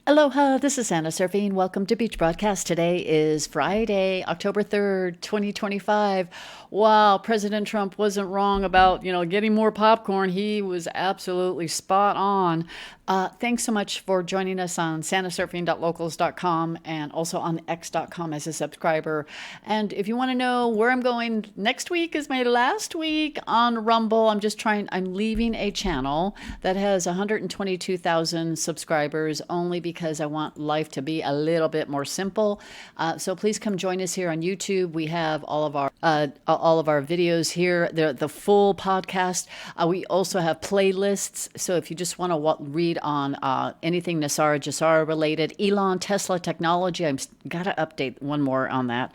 Aloha, this is Anna Surfing. Welcome to Beach Broadcast. Today is Friday, October 3rd, 2025. Wow, President Trump wasn't wrong about, getting more popcorn. He was absolutely spot on. Thanks so much for joining us on santasurfing.locals.com and also on x.com as a subscriber. And if you want to know where I'm going, next week is my last week on Rumble. I'm leaving a channel that has 122,000 subscribers only because I want life to be a little bit more simple. So please come join us here on YouTube. We have all of our videos here, the full podcast. We also have playlists. So if you just want to read on anything Nasara Jassara related, Elon, Tesla technology, I've got to update one more on that.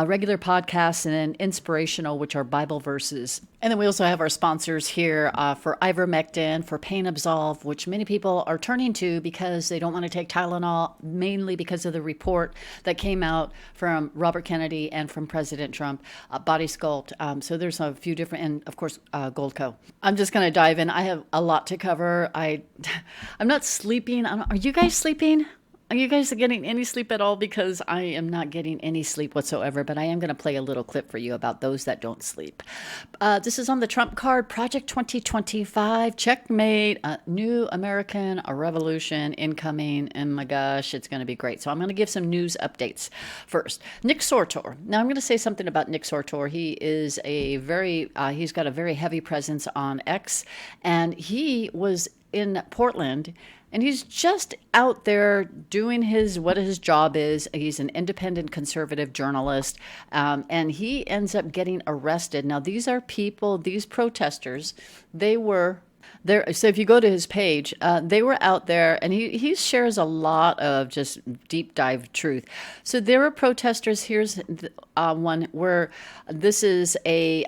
Regular podcasts, and then inspirational, which are Bible verses. And then we also have our sponsors here for ivermectin, for pain absolve, which many people are turning to because they don't want to take Tylenol, mainly because of the report that came out from Robert Kennedy and from President Trump, BODYSCULPT. So there's a few different, and of course, GOLDCO. I'm just going to dive in. I have a lot to cover. I'm not sleeping. Are you guys sleeping? Are you guys getting any sleep at all? Because I am not getting any sleep whatsoever, but I am going to play a little clip for you about those that don't sleep. This is on the Trump card, Project 2025, Checkmate, New American Revolution incoming. And my gosh, it's going to be great. So I'm going to give some news updates first. Nick Sortor. Now I'm going to say something about Nick Sortor. He is he's got a very heavy presence on X, and he was in Portland. And he's just out there doing what his job is. He's an independent conservative journalist, and he ends up getting arrested. Now, these protesters, they were there. So if you go to his page, they were out there, and he shares a lot of just deep dive truth. So there were protesters. Here's one where this is a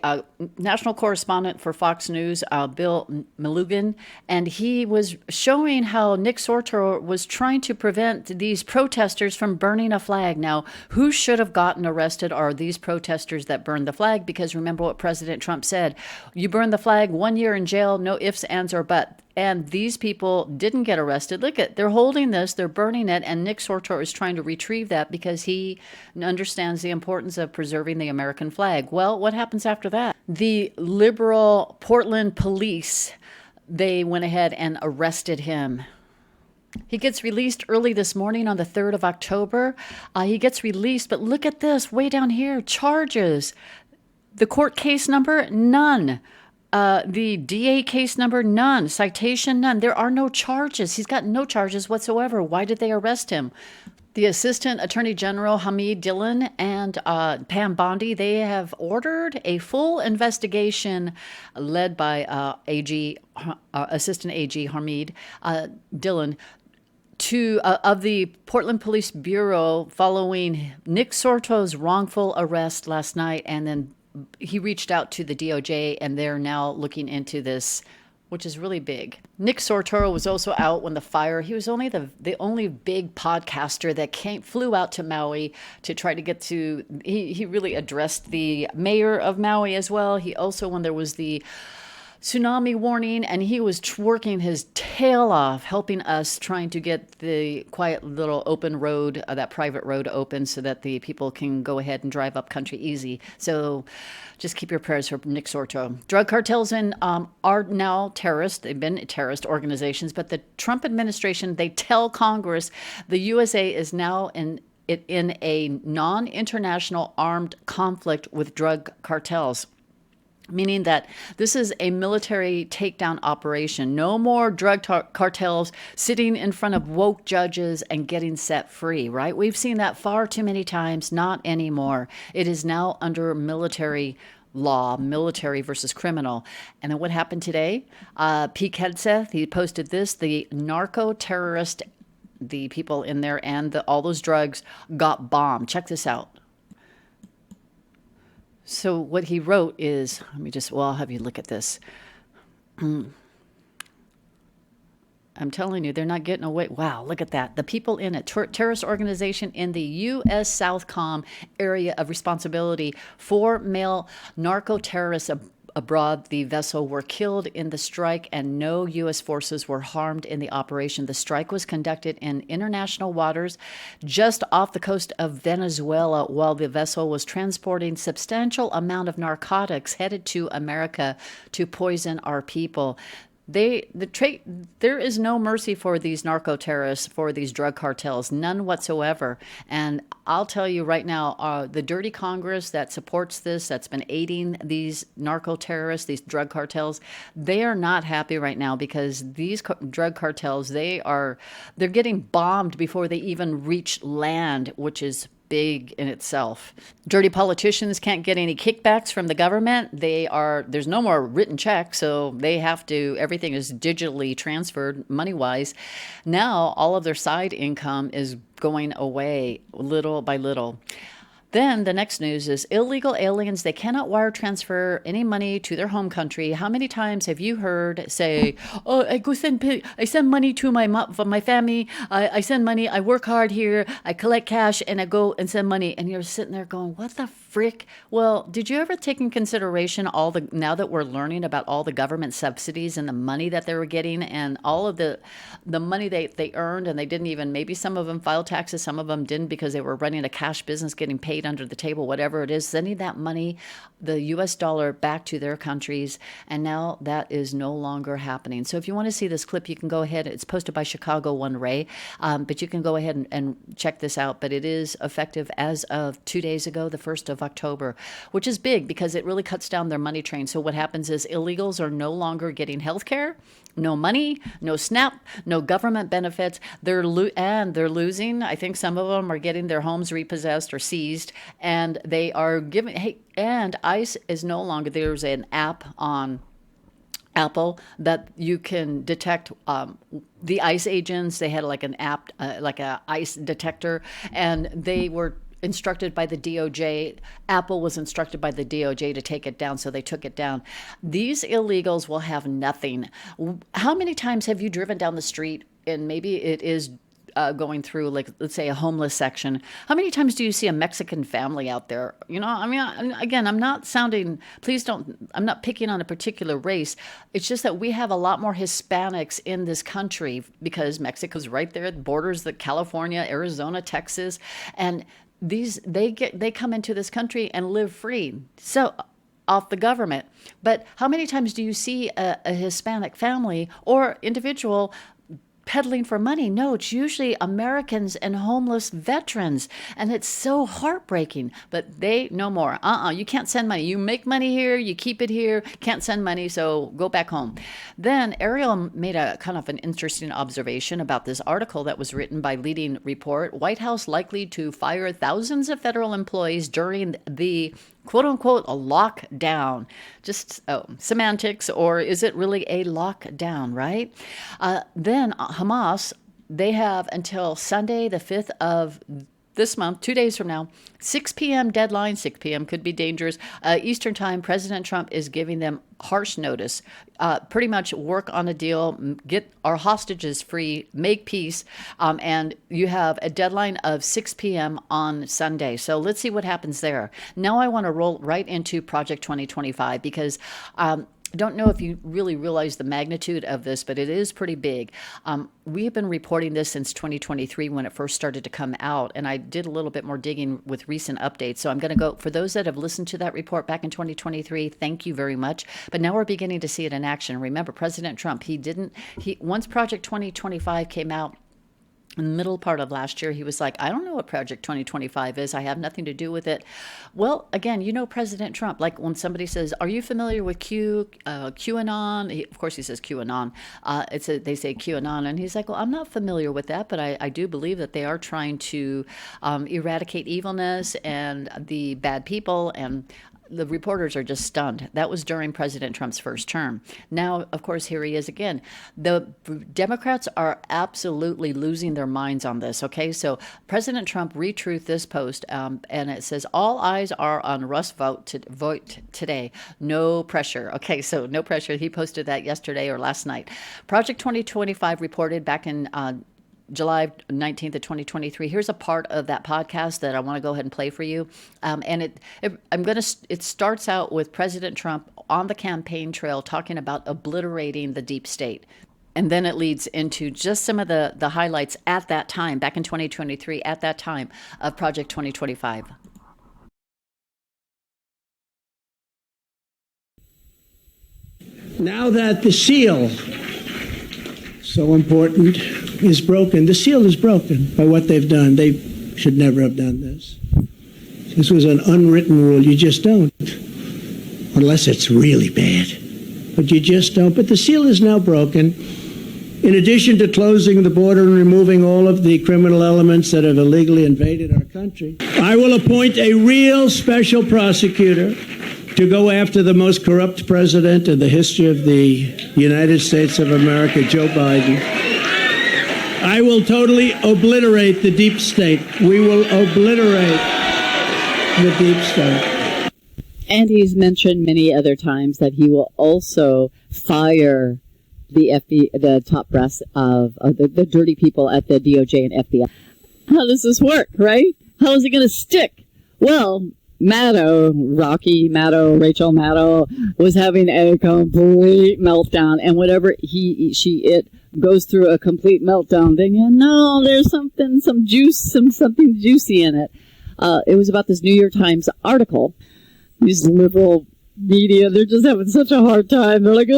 national correspondent for Fox News, Bill Melugin, and he was showing how Nick Sortor was trying to prevent these protesters from burning a flag. Now, who should have gotten arrested are these protesters that burned the flag, because remember what President Trump said: you burn the flag, 1 year in jail, no ifs, ands, or buts. And these people didn't get arrested. They're holding this, they're burning it, and Nick Sortor is trying to retrieve that because he understands the importance of preserving the American flag. Well, what happens after that? The liberal Portland police, they went ahead and arrested him. He gets released early this morning on the 3rd of October. He gets released, but look at this, way down here, charges. The court case number, none. The DA case number, none. Citation, none. There are no charges. He's got no charges whatsoever. Why did they arrest him? The Assistant Attorney General, Hamid Dillon, and Pam Bondi, they have ordered a full investigation led by Assistant AG Hamid Dillon of the Portland Police Bureau following Nick Sortor's wrongful arrest last night, and then he reached out to the DOJ, and they're now looking into this, which is really big. Nick Sortor was also out when the fire. He was only the only big podcaster that flew out to Maui to try to get to. He really addressed the mayor of Maui as well. He also, when there was the tsunami warning, and he was working his tail off helping us, trying to get the quiet little open road, that private road open, so that the people can go ahead and drive up country easy. So just keep your prayers for Nick Sortor. Drug cartels are now terrorists. They've been terrorist organizations, but the Trump administration, they tell Congress the USA is now in a non-international armed conflict with drug cartels, meaning that this is a military takedown operation. No more drug cartels sitting in front of woke judges and getting set free, right? We've seen that far too many times. Not anymore. It is now under military law, military versus criminal. And then what happened today? Pete Hegseth, he posted this: the narco-terrorist, the people in there and all those drugs got bombed. Check this out. So what he wrote is, I'll have you look at this. I'm telling you, they're not getting away. Wow, look at that. The people in it, terrorist organization in the U.S. Southcom area of responsibility, 4 male narco-terrorists abroad the vessel were killed in the strike, and no U.S. forces were harmed in the operation. The strike was conducted in international waters just off the coast of Venezuela while the vessel was transporting substantial amount of narcotics headed to America to poison our people. There is no mercy for these narco terrorists, for these drug cartels, none whatsoever. And I'll tell you right now, the dirty Congress that supports this, that's been aiding these narco terrorists, these drug cartels, they are not happy right now because these drug cartels, they're getting bombed before they even reach land, which is big in itself. Dirty politicians can't get any kickbacks from the government. There's no more written checks, so they have to, everything is digitally transferred money-wise. Now all of their side income is going away little by little. Then the next news is illegal aliens. They cannot wire transfer any money to their home country. How many times have you heard say, "Oh, I send money to my family. I send money. I work hard here. I collect cash and I go and send money." And you're sitting there going, "What the frick?" Well, did you ever take in consideration now that we're learning about all the government subsidies and the money that they were getting and all of the money they earned, and they didn't even, maybe some of them filed taxes, some of them didn't because they were running a cash business, getting paid under the table, whatever it is, sending that money, the US dollar, back to their countries. And now that is no longer happening. So if you want to see this clip, you can go ahead. It's posted by Chicago One Ray, but you can go ahead and check this out. But it is effective as of 2 days ago, the 1st of October, which is big because it really cuts down their money train. So what happens is illegals are no longer getting health care, no money, no SNAP, no government benefits. They're losing. I think some of them are getting their homes repossessed or seized, and they are giving. Hey, and ICE is no longer. There's an app on Apple that you can detect the ICE agents. They had like an app, like a ICE detector, and they were instructed by the DOJ. Apple was instructed by the DOJ to take it down, so they took it down. These illegals will have nothing. How many times have you driven down the street and maybe it is going through, like, let's say a homeless section? How many times do you see a Mexican family out there? You know, I mean, again, I'm not picking on a particular race. It's just that we have a lot more Hispanics in this country because Mexico's right there. It borders the California, Arizona, Texas, and they come into this country and live free. So off the government. But how many times do you see a Hispanic family or individual peddling for money? No, it's usually Americans and homeless veterans. And it's so heartbreaking, but they no more. You can't send money. You make money here, you keep it here, can't send money, so go back home. Then Ariel made a kind of an interesting observation about this article that was written by Leading Report. White House likely to fire thousands of federal employees during the quote unquote a lockdown. Just semantics, or is it really a lockdown, right? Then Hamas, they have until Sunday, the 5th of this month, 2 days from now, 6 p.m. deadline. 6 p.m. could be dangerous. Eastern time, President Trump is giving them harsh notice. Pretty much work on a deal, get our hostages free, make peace, and you have a deadline of 6 p.m. on Sunday. So let's see what happens there. Now I want to roll right into Project 2025 because I don't know if you really realize the magnitude of this, but it is pretty big. We have been reporting this since 2023 when it first started to come out, and I did a little bit more digging with recent updates. So I'm going to go, for those that have listened to that report back in 2023, thank you very much. But now we're beginning to see it in action. Remember, President Trump, once Project 2025 came out, in the middle part of last year, he was like, I don't know what Project 2025 is. I have nothing to do with it. Well, again, you know President Trump. Like when somebody says, are you familiar with QAnon? Of course, he says QAnon. They say QAnon. And he's like, well, I'm not familiar with that, but I do believe that they are trying to eradicate evilness and the bad people, and the reporters are just stunned. That was during President Trump's first term. Now, of course, here he is again. The Democrats are absolutely losing their minds on this, okay? So President Trump retruthed this post, and it says, all eyes are on Russ vote today. No pressure. Okay, so no pressure. He posted that yesterday or last night. Project 2025 reported back in July 19th of 2023. Here's a part of that podcast that I want to go ahead and play for you. And it starts out with President Trump on the campaign trail talking about obliterating the deep state. And then it leads into just some of the highlights at that time, back in 2023, at that time of Project 2025. Now that the seal, so important, is broken, the seal is broken by what they've done. They should never have done this. This was an unwritten rule. You just don't, unless it's really bad. But you just don't. But the seal is now broken. In addition to closing the border and removing all of the criminal elements that have illegally invaded our country, I will appoint a real special prosecutor to go after the most corrupt president in the history of the United States of America, Joe Biden. I will totally obliterate the deep state. We will obliterate the deep state. And he's mentioned many other times that he will also fire the top brass of the dirty people at the DOJ and FBI. How does this work, right? How is it going to stick? Well, Rachel Maddow was having a complete meltdown, and whenever it goes through a complete meltdown, then there's something juicy in it. It was about this New York Times article. These liberal media, they're just having such a hard time. They're like,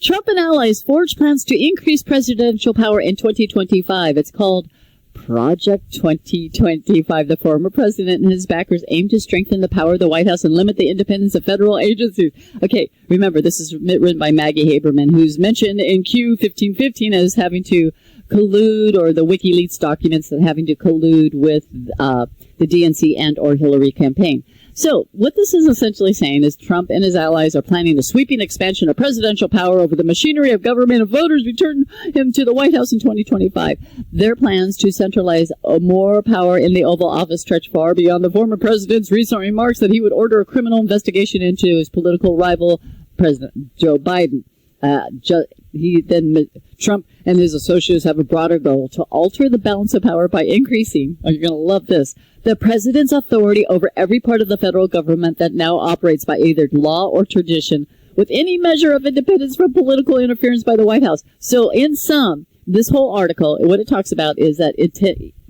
Trump and allies forge plans to increase presidential power in 2025. It's called Project 2025. The former president and his backers aim to strengthen the power of the White House and limit the independence of federal agencies. Okay, remember, this is written by Maggie Haberman, who's mentioned in Q1515 as having to collude, or the WikiLeaks documents that having to collude with the DNC and or Hillary campaign. So what this is essentially saying is Trump and his allies are planning a sweeping expansion of presidential power over the machinery of government, and voters return him to the White House in 2025. Their plans to centralize more power in the Oval Office stretch far beyond the former president's recent remarks that he would order a criminal investigation into his political rival, President Joe Biden. Trump and his associates have a broader goal to alter the balance of power by increasing, you're going to love this, the president's authority over every part of the federal government that now operates by either law or tradition, with any measure of independence from political interference by the White House. So in sum, this whole article, what it talks about is that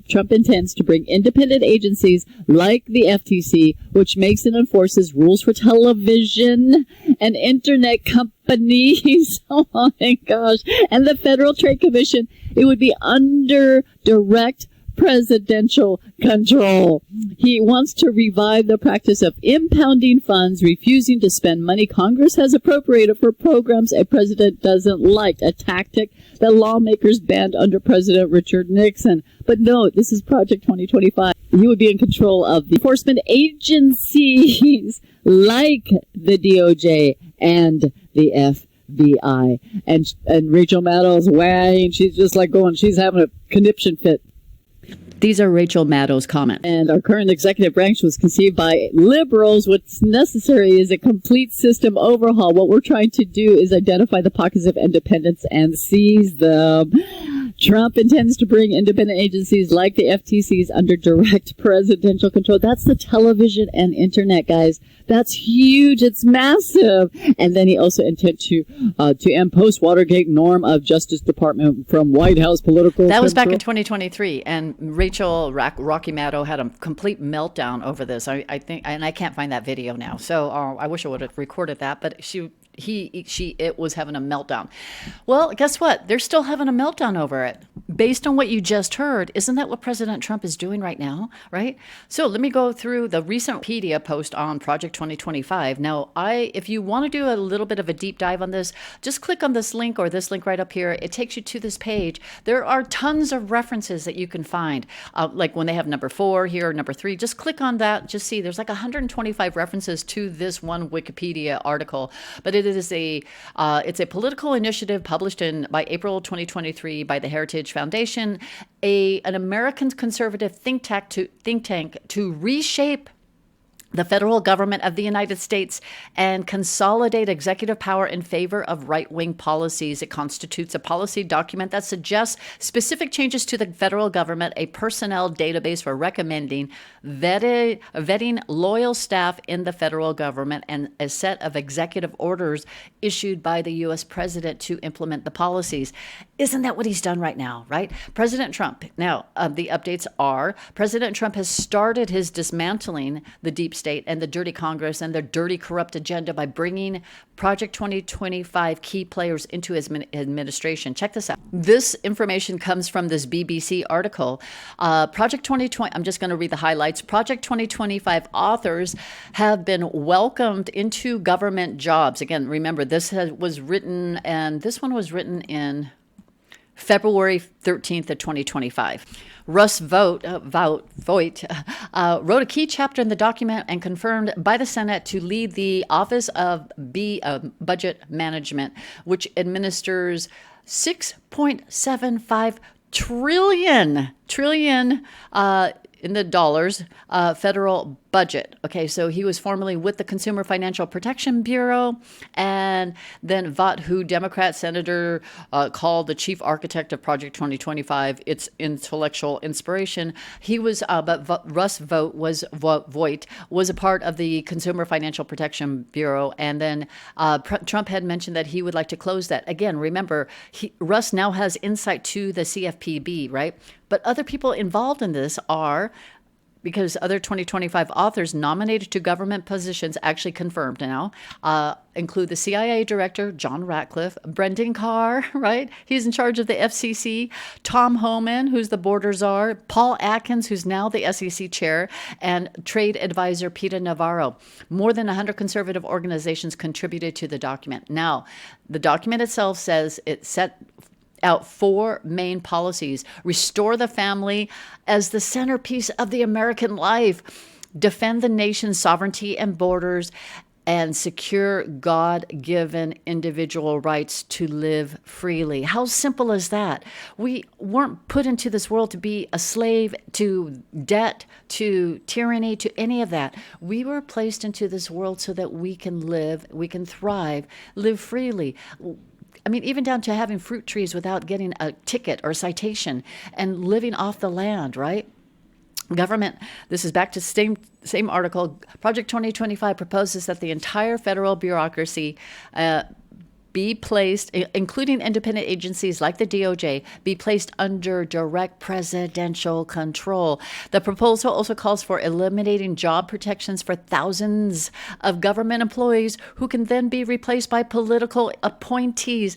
Trump intends to bring independent agencies like the FTC, which makes and enforces rules for television and internet companies. Oh my gosh. And the Federal Trade Commission. It would be under direct presidential control. He wants to revive the practice of impounding funds, refusing to spend money Congress has appropriated for programs a president doesn't like, a tactic that lawmakers banned under President Richard Nixon. But no, this is Project 2025. He would be in control of the enforcement agencies like the DOJ and the FBI. And Rachel Maddow's weighing. She's just like she's having a conniption fit. These are Rachel Maddow's comments. And our current executive branch was conceived by liberals. What's necessary is a complete system overhaul. What we're trying to do is identify the pockets of independence and seize them. Trump intends to bring independent agencies like the FTCs under direct presidential control. That's the television and internet, guys. That's huge. It's massive. And then he also intends to end post-Watergate norm of Justice Department from White House political That was control. back in 2023, and Rachel Rocky Maddow had a complete meltdown over this. I think, and I can't find that video now. So I wish I would have recorded that, but it was having a meltdown. Well, guess what? They're still having a meltdown over it. Based on what you just heard, isn't that what President Trump is doing right now, right? So let me go through the recent Wikipedia post on Project 2025. Now, if you want to do a little bit of a deep dive on this, just click on this link or this link right up here. It takes you to this page. There are tons of references that you can find, like when they have number 4 here, or number 3. Just click on that. Just see there's like 125 references to this one Wikipedia article, but it is it's a political initiative published by April 2023 by the Heritage Foundation, an American conservative think tank to reshape the federal government of the United States and consolidate executive power in favor of right-wing policies. It constitutes a policy document that suggests specific changes to the federal government, a personnel database for recommending vetting loyal staff in the federal government, and a set of executive orders issued by the U.S. president to implement the policies. Isn't that what he's done right now, right? President Trump. Now, the updates are President Trump has started his dismantling the deep state and the dirty Congress and their dirty, corrupt agenda by bringing Project 2025 key players into his administration. Check this out. This information comes from this BBC article. Project 2020, I'm just going to read the highlights. Project 2025 authors have been welcomed into government jobs. Again, remember, this was written, and this one was written in February 13th of 2025. Russ Vogt wrote a key chapter in the document and confirmed by the Senate to lead the Office of Budget Management, which administers $6.75 trillion in the dollars federal budget. Okay, so he was formerly with the Consumer Financial Protection Bureau, and then Vought, who Democrat senator called the chief architect of Project 2025, its intellectual inspiration. He was, but Russ Vogt was a part of the Consumer Financial Protection Bureau, and then Trump had mentioned that he would like to close that. Again, remember, Russ now has insight to the CFPB, right? But other people involved in this are, because other 2025 authors nominated to government positions, actually confirmed now, include the CIA director, John Ratcliffe, Brendan Carr, right? He's in charge of the FCC, Tom Homan, who's the border czar, Paul Atkins, who's now the SEC chair, and trade advisor Peter Navarro. More than 100 conservative organizations contributed to the document. Now, the document itself says it set out 4 main policies: restore the family as the centerpiece of the American life, defend the nation's sovereignty and borders, and secure God-given individual rights to live freely. How simple is that? We weren't put into this world to be a slave to debt, to tyranny, to any of that. We were placed into this world so that we can live, we can thrive, live freely. I mean, even down to having fruit trees without getting a ticket or a citation and living off the land, right? Government, this is back to same article. Project 2025 proposes that the entire federal bureaucracy be placed, including independent agencies like the DOJ, be placed under direct presidential control. The proposal also calls for eliminating job protections for thousands of government employees who can then be replaced by political appointees.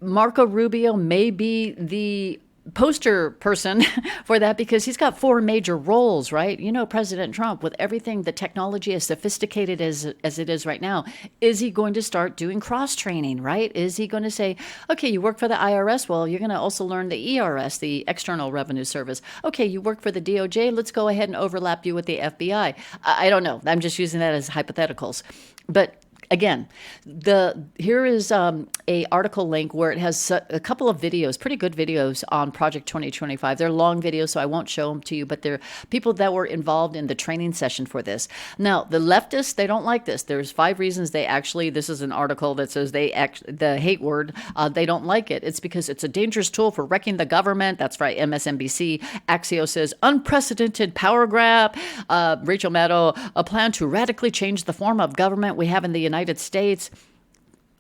Marco Rubio may be the poster person for that because he's got 4 major roles, right? You know, President Trump, with everything, the technology as sophisticated as it is right now, is he going to start doing cross-training, right? Is he going to say, okay, you work for the IRS, well, you're going to also learn the ERS, the External Revenue Service. Okay, you work for the DOJ, let's go ahead and overlap you with the FBI. I don't know. I'm just using that as hypotheticals. But again, here is a article link where it has a couple of videos, pretty good videos on Project 2025. They're long videos, so I won't show them to you, but they're people that were involved in the training session for this. Now, the leftists, they don't like this. There's 5 reasons they actually, this is an article that says the hate word, they don't like it. It's because it's a dangerous tool for wrecking the government. That's right, MSNBC. Axios says, unprecedented power grab. Rachel Maddow, a plan to radically change the form of government we have in the United States.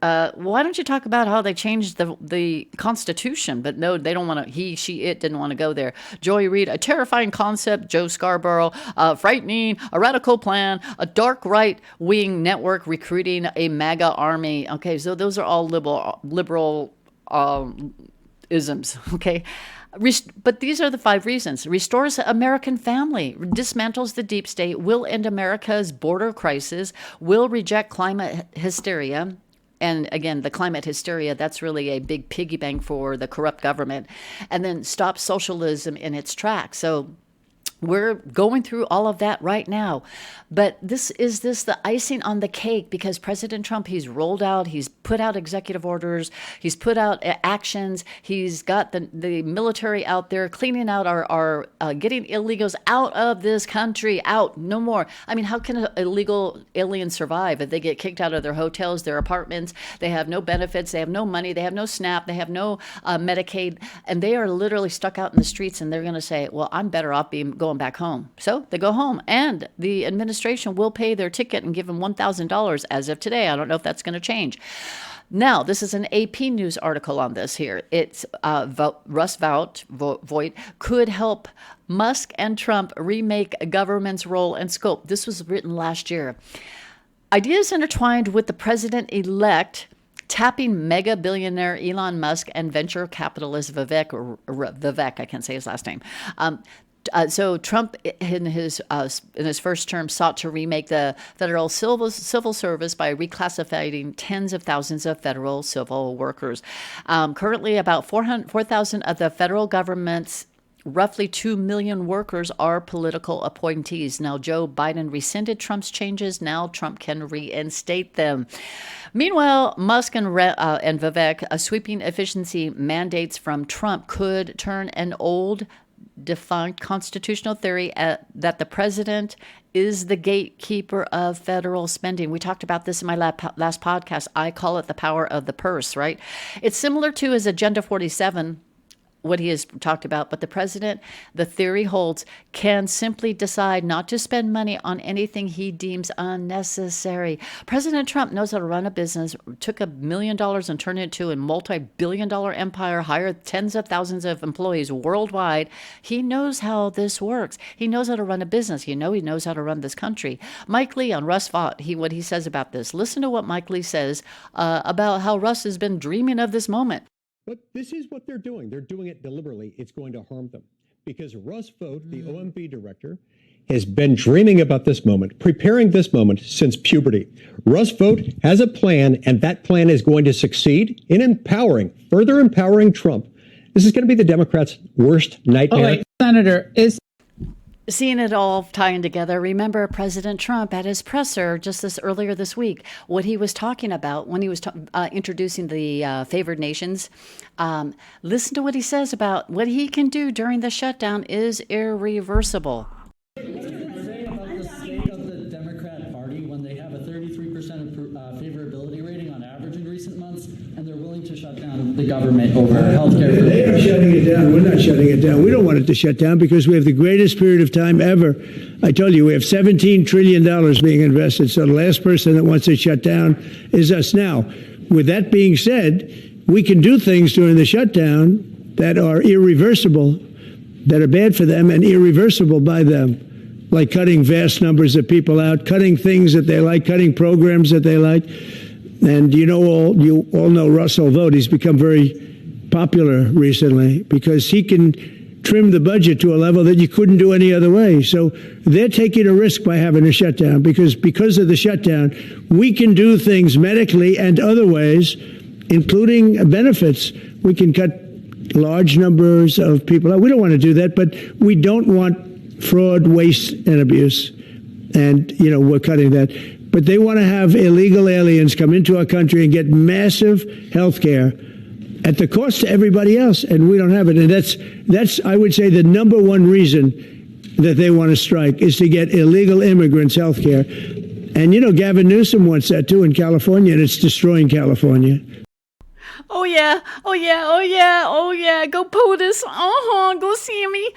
Why don't you talk about how they changed the Constitution? But no, they don't want to. He, she, it didn't want to go there. Joy Reid, a terrifying concept. Joe Scarborough, frightening, a radical plan, a dark right-wing network recruiting a MAGA army. Okay, so those are all liberal isms. Okay. But these are the 5 reasons. Restores American family, dismantles the deep state, will end America's border crisis, will reject climate hysteria. And again, the climate hysteria, that's really a big piggy bank for the corrupt government. And then stop socialism in its tracks. So We're going through all of that right now. But this the icing on the cake, because President Trump, he's rolled out, he's put out executive orders, he's put out actions, he's got the military out there cleaning out our getting illegals out of this country, out, no more. I mean, how can an illegal alien survive if they get kicked out of their hotels, their apartments, they have no benefits, they have no money, they have no SNAP, they have no Medicaid, and they are literally stuck out in the streets, and they're going to say, well, I'm better off going back home. So they go home, and the administration will pay their ticket and give them $1,000 as of today. I don't know if that's going to change. Now, this is an AP News article on this here. It's Russ Vought could help Musk and Trump remake government's role and scope. This was written last year. Ideas intertwined with the president-elect tapping mega billionaire Elon Musk and venture capitalist Vivek, I can't say his last name. So Trump, in his first term, sought to remake the federal civil service by reclassifying tens of thousands of federal civil workers. Currently, about 4,000 of the federal government's roughly 2 million workers are political appointees. Now, Joe Biden rescinded Trump's changes. Now Trump can reinstate them. Meanwhile, Musk and Vivek, sweeping efficiency mandates from Trump could turn an old defunct constitutional theory that the president is the gatekeeper of federal spending. We talked about this in my last podcast. I call it the power of the purse, right? It's similar to his Agenda 47, what he has talked about, but the president, the theory holds, can simply decide not to spend money on anything he deems unnecessary. President Trump knows how to run a business, took $1 million and turned it into a multi-billion-dollar empire, hired tens of thousands of employees worldwide. He knows how this works. He knows how to run a business. He knows how to run this country. Mike Lee on Russ Vought, what he says about this. Listen to what Mike Lee says about how Russ has been dreaming of this moment. But this is what they're doing. They're doing it deliberately. It's going to harm them. Because Russ Vought, the OMB director, has been dreaming about this moment, preparing this moment since puberty. Russ Vought has a plan, and that plan is going to succeed in further empowering Trump. This is going to be the Democrats' worst nightmare. Oh, wait, Senator, is Seeing it all tying together, remember President Trump at his presser just earlier this week, what he was talking about when he was introducing the favored nations. Listen to what he says about what he can do during the shutdown is irreversible. About the state of the Democrat Party when they have a 33% favorability rating on average in recent months, and they're willing to shut down the government over healthcare. They are shutting it down. We're not shutting it down. We don't want it to shut down because we have the greatest period of time ever. I told you we have $17 trillion being invested. So the last person that wants it shut down is us. Now, with that being said, we can do things during the shutdown that are irreversible, that are bad for them and irreversible by them, like cutting vast numbers of people out, cutting things that they like, cutting programs that they like. And you all know Russell Vought. He's become very popular recently because he can trim the budget to a level that you couldn't do any other way. So they're taking a risk by having a shutdown because of the shutdown, we can do things medically and other ways, including benefits. We can cut large numbers of people out. We don't want to do that, but we don't want fraud, waste, and abuse. And, we're cutting that. But they want to have illegal aliens come into our country and get massive health care at the cost to everybody else, and we don't have it. And that's I would say, the number one reason that they want to strike is to get illegal immigrants health care. And, Gavin Newsom wants that, too, in California, and it's destroying California. Oh, yeah. Oh, yeah. Oh, yeah. Oh, yeah. Go POTUS. Go Sammy.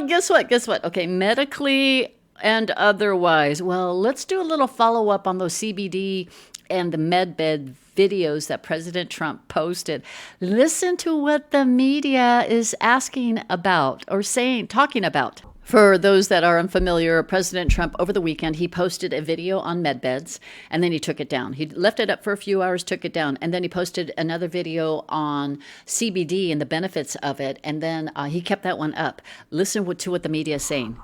Guess what? Okay, medically and otherwise. Well, let's do a little follow-up on those CBD and the Medbed videos that President Trump posted. Listen to what the media is asking about or talking about. For those that are unfamiliar, President Trump, over the weekend, he posted a video on medbeds, and then he took it down. He left it up for a few hours, took it down, and then he posted another video on CBD and the benefits of it, and then he kept that one up. Listen to what the media is saying.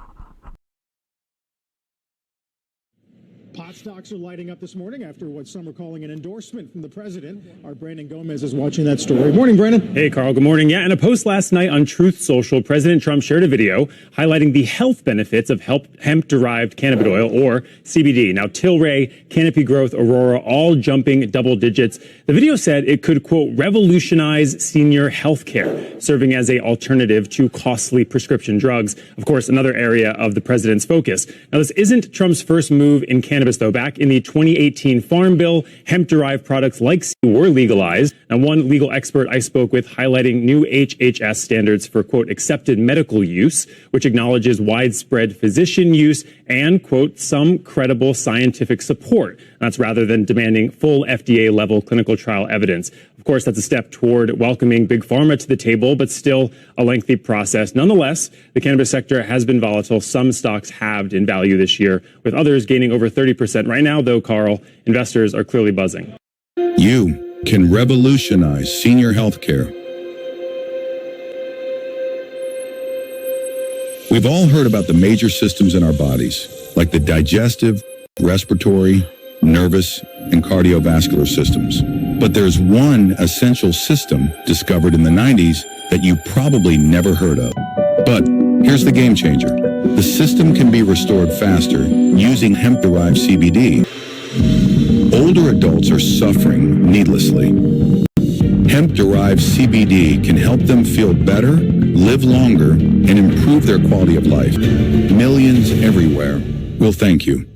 Pot stocks are lighting up this morning after what some are calling an endorsement from the president. Our Brandon Gomez is watching that story. Morning, Brandon. Hey, Carl. Good morning. Yeah, in a post last night on Truth Social, President Trump shared a video highlighting the health benefits of hemp-derived cannabis oil, or CBD. Now, Tilray, Canopy Growth, Aurora, all jumping double digits. The video said it could, quote, revolutionize senior health care, serving as a alternative to costly prescription drugs. Of course, another area of the president's focus. Now, this isn't Trump's first move in cannabis, though. Back in the 2018 Farm Bill, hemp-derived products like CBD were legalized. And one legal expert I spoke with highlighting new HHS standards for, quote, accepted medical use, which acknowledges widespread physician use and, quote, some credible scientific support. That's rather than demanding full FDA-level clinical trial evidence. Of course, that's a step toward welcoming Big Pharma to the table, but still a lengthy process. Nonetheless, the cannabis sector has been volatile. Some stocks halved in value this year, with others gaining over 30%. Right now, though, Carl, investors are clearly buzzing. You can revolutionize senior health care. We've all heard about the major systems in our bodies, like the digestive, respiratory, nervous, and cardiovascular systems. But there's one essential system discovered in the 90s that you probably never heard of. But here's the game changer. The system can be restored faster using hemp-derived CBD. Older adults are suffering needlessly. Hemp-derived CBD can help them feel better, live longer, and improve their quality of life. Millions everywhere will thank you.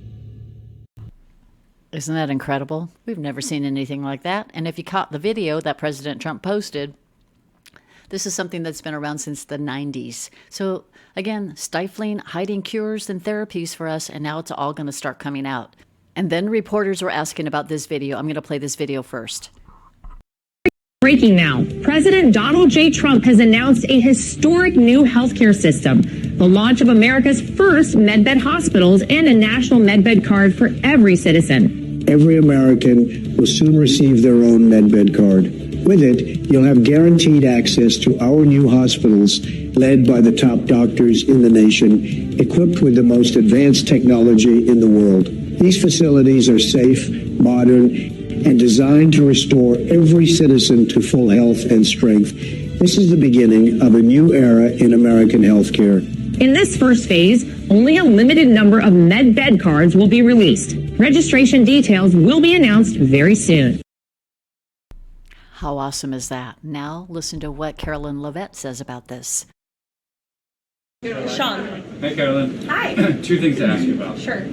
Isn't that incredible? We've never seen anything like that. And if you caught the video that President Trump posted, this is something that's been around since the 90s. So again, stifling, hiding cures and therapies for us, and now it's all going to start coming out. And then reporters were asking about this video. I'm going to play this video first. Breaking now. President Donald J. Trump has announced a historic new healthcare system, the launch of America's first Medbed hospitals and a national Medbed card for every citizen. Every American will soon receive their own Medbed card. With it, you'll have guaranteed access to our new hospitals led by the top doctors in the nation, equipped with the most advanced technology in the world. These facilities are safe, modern, and designed to restore every citizen to full health and strength. This is the beginning of a new era in American healthcare. In this first phase, only a limited number of Medbed cards will be released. Registration details will be announced very soon. How awesome is that? Now listen to what Carolyn Lovett says about this. Sean. Hey, Carolyn. Hi. Two things to ask you about. Sure.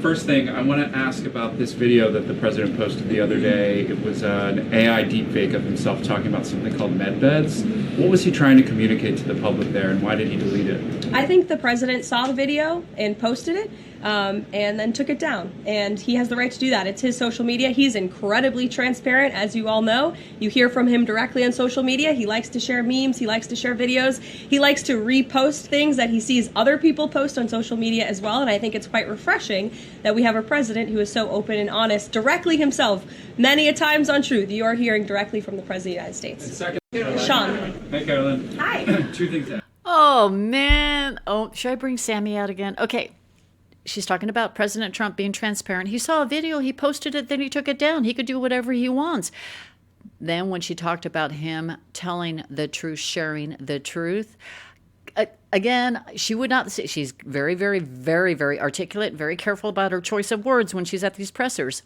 First thing, I want to ask about this video that the president posted the other day. It was an AI deepfake of himself talking about something called Medbeds. What was he trying to communicate to the public there, and why did he delete it? I think the president saw the video and posted it, and then took it down. And he has the right to do that. It's his social media. He's incredibly transparent, as you all know. You hear from him directly on social media. He likes to share memes. He likes to share videos. He likes to repost things that he sees other people post on social media as well. And I think it's quite refreshing that we have a president who is so open and honest directly himself. Many a times on Truth, you are hearing directly from the President of the United States. Second, Sean. Hey, Carolyn. Hi. Two things to ask. Oh, man. Oh, should I bring Sammy out again? Okay. She's talking about President Trump being transparent. He saw a video, he posted it, then he took it down. He could do whatever he wants. Then when she talked about him telling the truth, sharing the truth, again, she would not say, she's very, very, very, very articulate, very careful about her choice of words when she's at these pressers.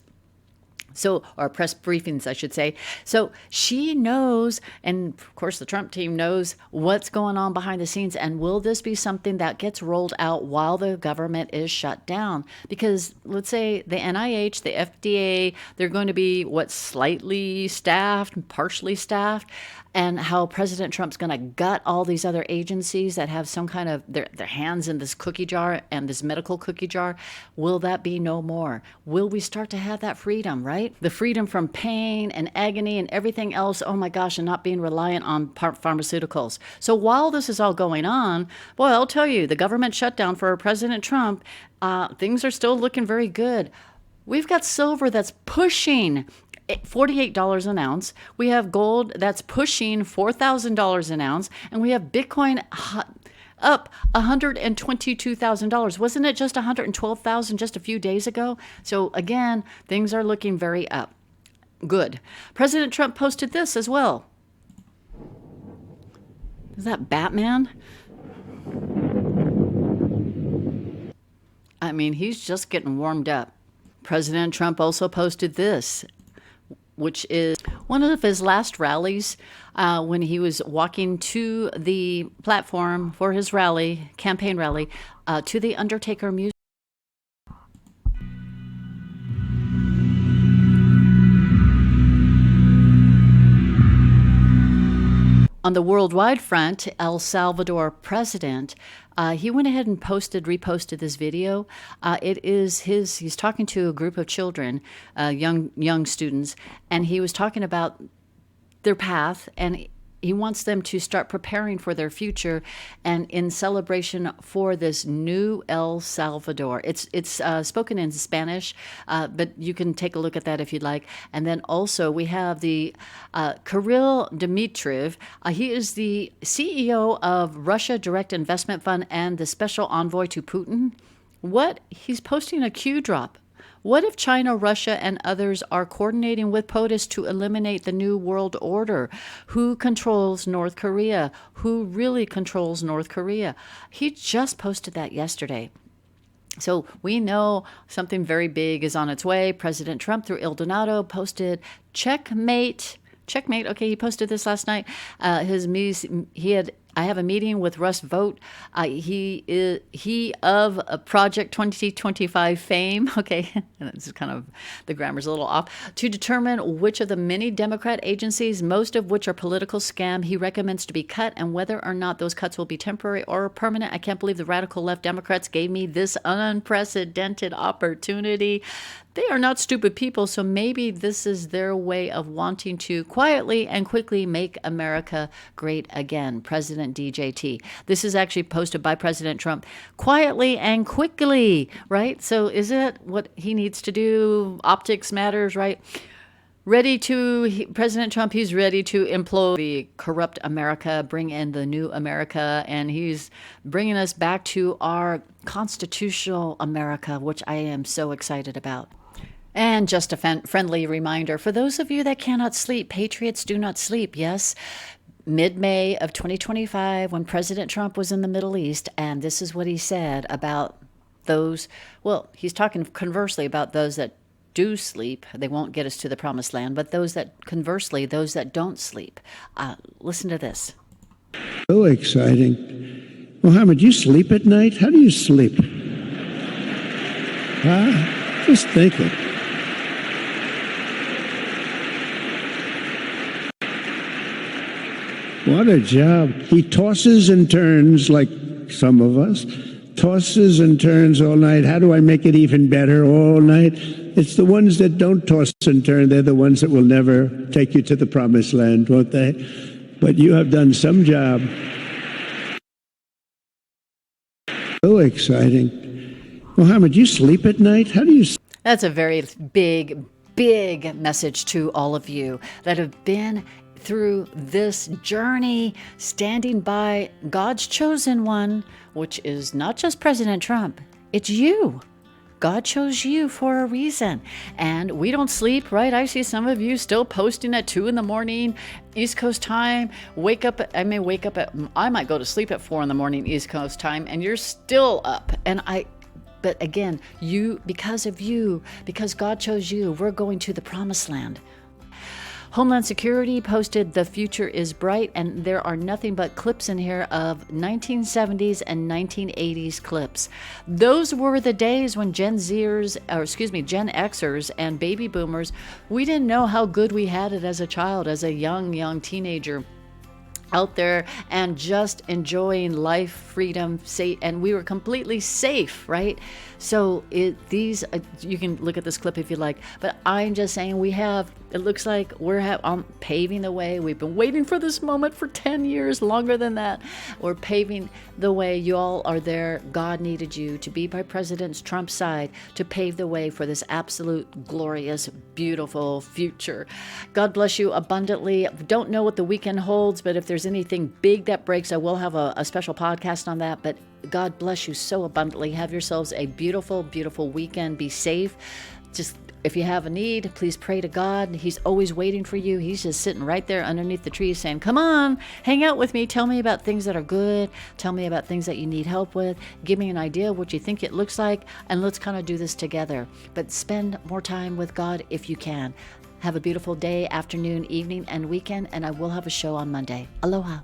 So, or press briefings, I should say. So she knows, and of course the Trump team knows what's going on behind the scenes. And will this be something that gets rolled out while the government is shut down? Because let's say the NIH, the FDA, they're going to be slightly staffed, partially staffed, and how President Trump's going to gut all these other agencies that have some kind of their hands in this cookie jar and this medical cookie jar. Will that be no more? Will we start to have that freedom, right? The freedom from pain and agony and everything else, oh my gosh, and not being reliant on pharmaceuticals. So while this is all going on, boy, I'll tell you, the government shutdown for President Trump, things are still looking very good. We've got silver that's pushing $48 an ounce. We have gold that's pushing $4,000 an ounce, and we have Bitcoin up $122,000. Wasn't it just $112,000 just a few days ago? So again, things are looking very up. Good. President Trump posted this as well. Is that Batman? I mean, he's just getting warmed up. President Trump also posted this, which is one of his last rallies when he was walking to the platform for his rally, campaign rally, to the Undertaker music. On the worldwide front, El Salvador president, he went ahead and reposted this video. He's talking to a group of children, young students, and he was talking about their path, and he wants them to start preparing for their future and in celebration for this new El Salvador. It's spoken in Spanish, but you can take a look at that if you'd like. And then also we have the Kirill Dmitriev. He is the CEO of Russia Direct Investment Fund and the special envoy to Putin. He's posting a Q drop. What if China, Russia, and others are coordinating with POTUS to eliminate the New World Order? Who controls North Korea? Who really controls North Korea? He just posted that yesterday. So we know something very big is on its way. President Trump, through El Donado, posted Checkmate. Okay, he posted this last night. I have a meeting with Russ Vought. He of Project 2025 fame. Okay, this is kind of, the grammar's a little off. To determine which of the many Democrat agencies, most of which are political scam, he recommends to be cut, and whether or not those cuts will be temporary or permanent. I can't believe the radical left Democrats gave me this unprecedented opportunity. They are not stupid people, so maybe this is their way of wanting to quietly and quickly make America great again. President DJT. This is actually posted by President Trump. Quietly and quickly, right? So is it what he needs to do? Optics matters, right? President Trump, he's ready to implode the corrupt America, bring in the new America, and he's bringing us back to our constitutional America, which I am so excited about. And just a friendly reminder, for those of you that cannot sleep, patriots do not sleep, yes? Mid-May of 2025, when President Trump was in the Middle East, and this is what he said about those, well, he's talking conversely about those that do sleep. They won't get us to the promised land, but those that don't sleep. Listen to this. So exciting. Mohammed, you sleep at night? How do you sleep? Huh? Just thinking. What a job. He tosses and turns like some of us. Tosses and turns all night. How do I make it even better all night? It's the ones that don't toss and turn. They're the ones that will never take you to the promised land, won't they? But you have done some job. So exciting. Mohammed, you sleep at night? How do you sleep? That's a very big message to all of you that have been through this journey, standing by God's chosen one, which is not just President Trump, it's you. God chose you for a reason. And we don't sleep, right? I see some of you still posting at 2 a.m, East Coast time. I might go to sleep at 4 a.m, East Coast time, and you're still up. But again, because God chose you, we're going to the promised land. Homeland Security posted the future is bright, and there are nothing but clips in here of 1970s and 1980s clips. Those were the days when Gen Xers and baby boomers, we didn't know how good we had it as a child, as a young teenager, out there and just enjoying life, freedom, and we were completely safe, right? So these you can look at this clip if you like, but I'm just saying it looks like we're paving the way. We've been waiting for this moment for 10 years, longer than that. We're paving the way. You all are there. God needed you to be by President Trump's side to pave the way for this absolute glorious, beautiful future. God bless you abundantly. Don't know what the weekend holds, but if there's anything big that breaks, I will have a special podcast on that. But God bless you so abundantly. Have yourselves a beautiful, beautiful weekend. Be safe. Just if you have a need, please pray to God. He's always waiting for you. He's just sitting right there underneath the tree saying, come on, hang out with me. Tell me about things that are good. Tell me about things that you need help with. Give me an idea of what you think it looks like, and let's kind of do this together. But spend more time with God if you can. Have a beautiful day, afternoon, evening, and weekend, and I will have a show on Monday. Aloha.